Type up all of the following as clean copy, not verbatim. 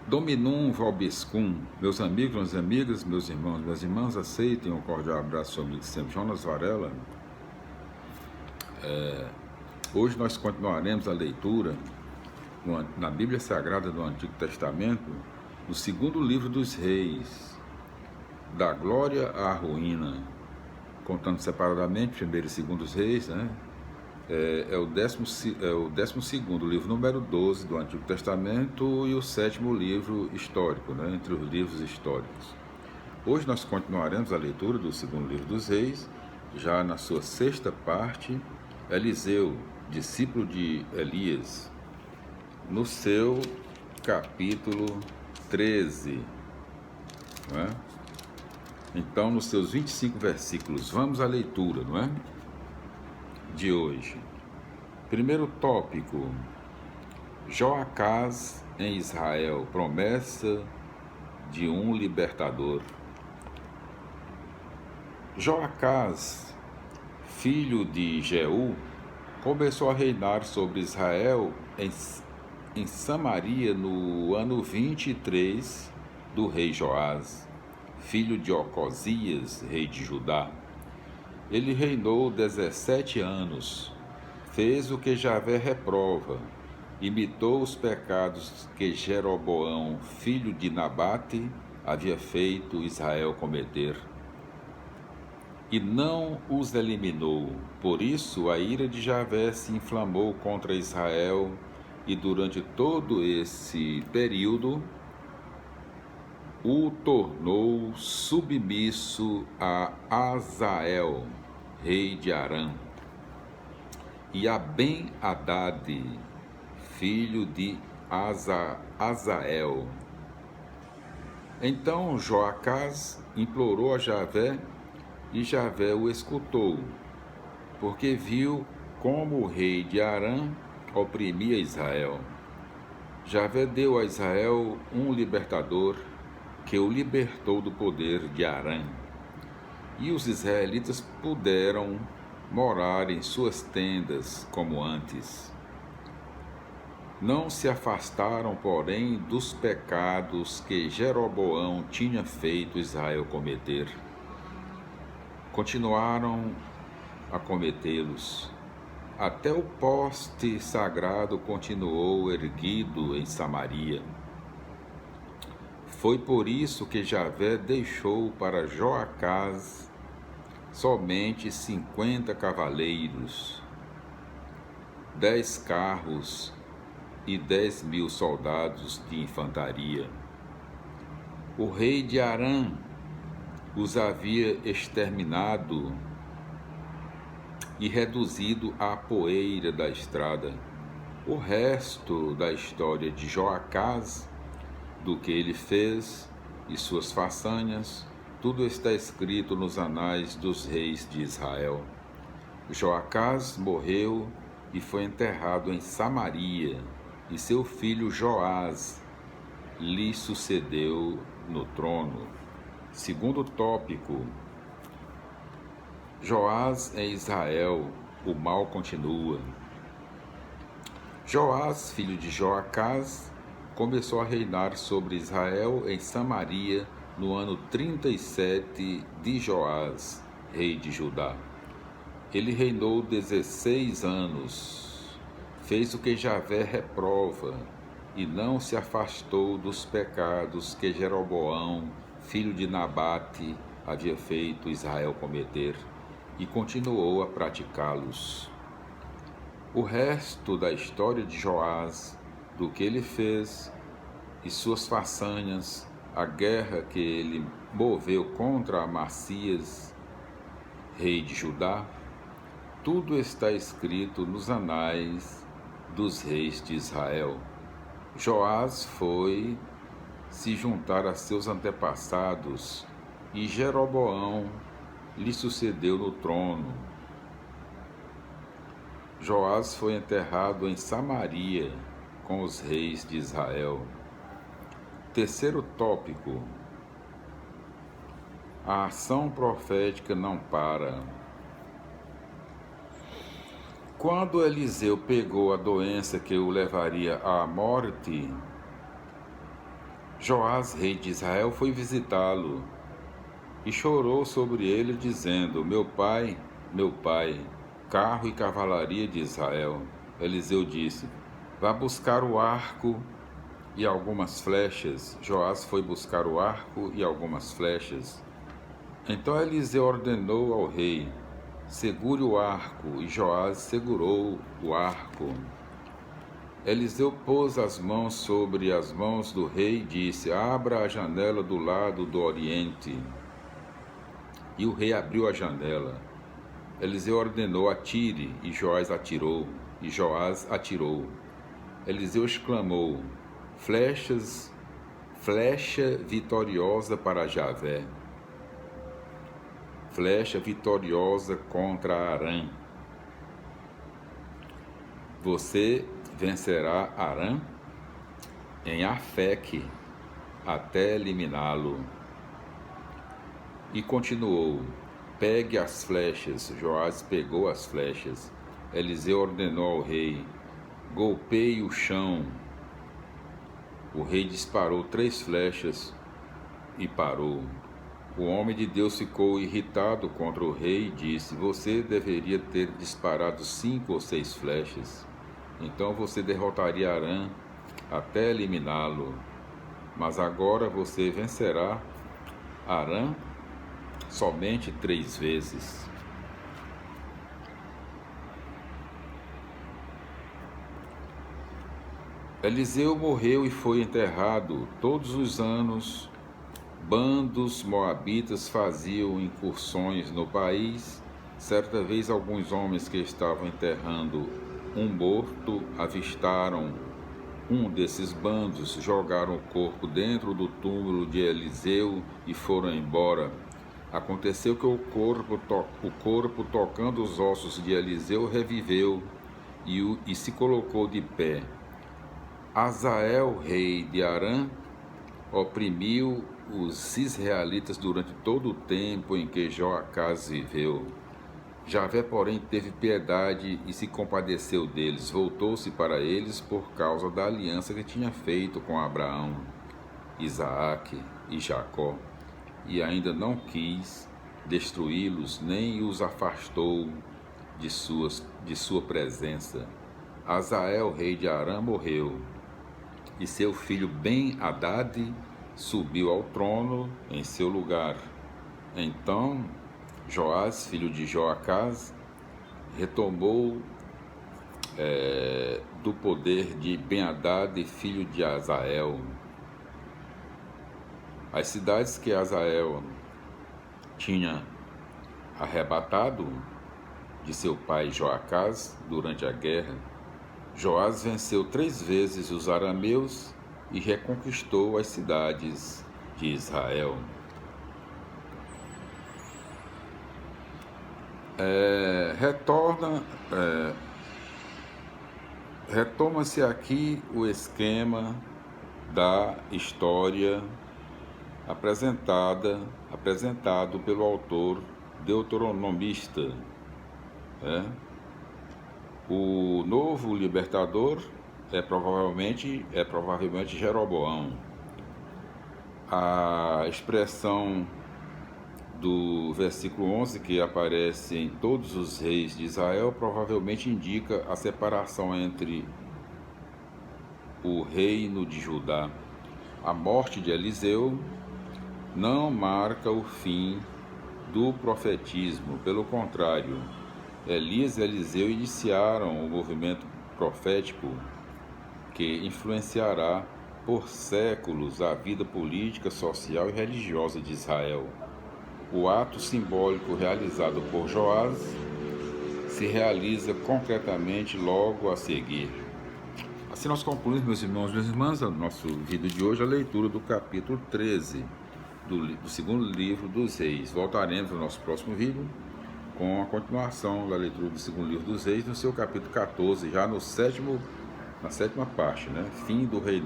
Dominum vobiscum, meus amigos, minhas amigas, meus irmãos, minhas irmãs, aceitem um cordial abraço ao amigo sempre, Jonas Varela. Hoje nós continuaremos a leitura na Bíblia Sagrada do Antigo Testamento, no segundo livro dos Reis, da glória à ruína, contando separadamente primeiro e segundo Reis, né? É o 12º livro, número 12 do Antigo Testamento, e o 7º livro histórico, né, entre os livros históricos. Hoje nós continuaremos a leitura do segundo livro dos Reis, já na sua sexta parte. Eliseu, discípulo de Elias, no seu capítulo 13, não é? Então, nos seus 25 versículos, vamos à leitura, não é? De hoje. Primeiro tópico: Joacás em Israel, promessa de um libertador. Joacás, filho de Jeú, começou a reinar sobre Israel em Samaria no ano 23 do rei Joás, filho de Ocosias, rei de Judá. Ele reinou 17 anos, fez o que Javé reprova, imitou os pecados que Jeroboão, filho de Nabate, havia feito Israel cometer, e não os eliminou. Por isso a ira de Javé se inflamou contra Israel, e durante todo esse período o tornou submisso a Azael, rei de Arã, e a Ben-Hadad, filho de Azael. Então Joacás implorou a Javé, e Javé o escutou, porque viu como o rei de Arã oprimia Israel. Javé deu a Israel um libertador, que o libertou do poder de Arã, e os israelitas puderam morar em suas tendas como antes. Não se afastaram, porém, dos pecados que Jeroboão tinha feito Israel cometer. Continuaram a cometê-los. Até o poste sagrado continuou erguido em Samaria. Foi por isso que Javé deixou para Joacás somente 50 cavaleiros, 10 carros e 10.000 soldados de infantaria. O rei de Arã os havia exterminado e reduzido à poeira da estrada. O resto da história de Joacás, do que ele fez e suas façanhas, tudo está escrito nos anais dos reis de Israel. Joacás morreu e foi enterrado em Samaria, e seu filho Joás lhe sucedeu no trono. Segundo tópico: Joás em Israel, o mal continua. Joás, filho de Joacás, começou a reinar sobre Israel em Samaria no ano 37 de Joás, rei de Judá. Ele reinou 16 anos, fez o que Javé reprova, e não se afastou dos pecados que Jeroboão, filho de Nabate, havia feito Israel cometer, e continuou a praticá-los. O resto da história de Joás, do que ele fez e suas façanhas, a guerra que ele moveu contra Amacias, rei de Judá, tudo está escrito nos anais dos reis de Israel. Joás foi se juntar a seus antepassados, e Jeroboão lhe sucedeu no trono. Joás foi enterrado em Samaria com os reis de Israel. Terceiro tópico: a ação profética não para. Quando Eliseu pegou a doença que o levaria à morte, Joás, rei de Israel, foi visitá-lo e chorou sobre ele, dizendo: meu pai, carro e cavalaria de Israel. Eliseu disse: vá buscar o arco e algumas flechas. Joás foi buscar o arco e algumas flechas. Então Eliseu ordenou ao rei: segure o arco, e Joás segurou o arco. Eliseu pôs as mãos sobre as mãos do rei e disse: abra a janela do lado do oriente. E o rei abriu a janela. Eliseu ordenou: atire, e Joás atirou, e Joás atirou. Eliseu exclamou: flecha vitoriosa para Javé, flecha vitoriosa contra Arã. Você vencerá Arã em Afeque até eliminá-lo. E continuou: pegue as flechas. Joás pegou as flechas. Eliseu ordenou ao rei: golpeie o chão. O rei disparou 3 flechas e parou. O homem de Deus ficou irritado contra o rei e disse: você deveria ter disparado 5 ou 6 flechas. Então você derrotaria Arã até eliminá-lo. Mas agora você vencerá Arã somente 3 vezes. Eliseu morreu e foi enterrado. Todos os anos, bandos moabitas faziam incursões no país. Certa vez, alguns homens que estavam enterrando um morto avistaram um desses bandos, jogaram o corpo dentro do túmulo de Eliseu e foram embora. Aconteceu que o corpo tocando os ossos de Eliseu, reviveu e se colocou de pé. Hazael, rei de Arã, oprimiu os israelitas durante todo o tempo em que Joacás viveu. Javé, porém, teve piedade e se compadeceu deles. Voltou-se para eles por causa da aliança que tinha feito com Abraão, Isaque e Jacó, e ainda não quis destruí-los, nem os afastou de sua presença. Hazael, rei de Arã, morreu, e seu filho Ben-Hadad subiu ao trono em seu lugar. Então Joás, filho de Joacás, retomou do poder de Ben-Hadad, filho de Hazael. As cidades que Hazael tinha arrebatado de seu pai Joacás durante a guerra, Joás venceu 3 vezes os arameus e reconquistou as cidades de Israel. Retoma-se aqui o esquema da história apresentado pelo autor deuteronomista. O novo libertador é provavelmente Jeroboão. A expressão do versículo 11, que aparece em todos os reis de Israel, provavelmente indica a separação entre o reino de Judá. A morte de Eliseu não marca o fim do profetismo, pelo contrário, Elias e Eliseu iniciaram o movimento profético que influenciará por séculos a vida política, social e religiosa de Israel. O ato simbólico realizado por Joás se realiza concretamente logo a seguir. Assim nós concluímos, meus irmãos e minhas irmãs, o nosso vídeo de hoje, a leitura do capítulo 13 do segundo livro dos Reis. Voltaremos no nosso próximo vídeo com a continuação da leitura do segundo livro dos Reis, no seu capítulo 14, já na sétima parte, fim do reino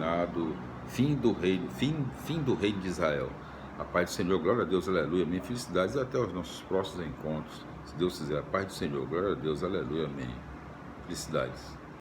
de Israel. A paz do Senhor, glória a Deus, aleluia, amém. Felicidades e até os nossos próximos encontros. Se Deus quiser, a paz do Senhor, glória a Deus, aleluia, amém. Felicidades.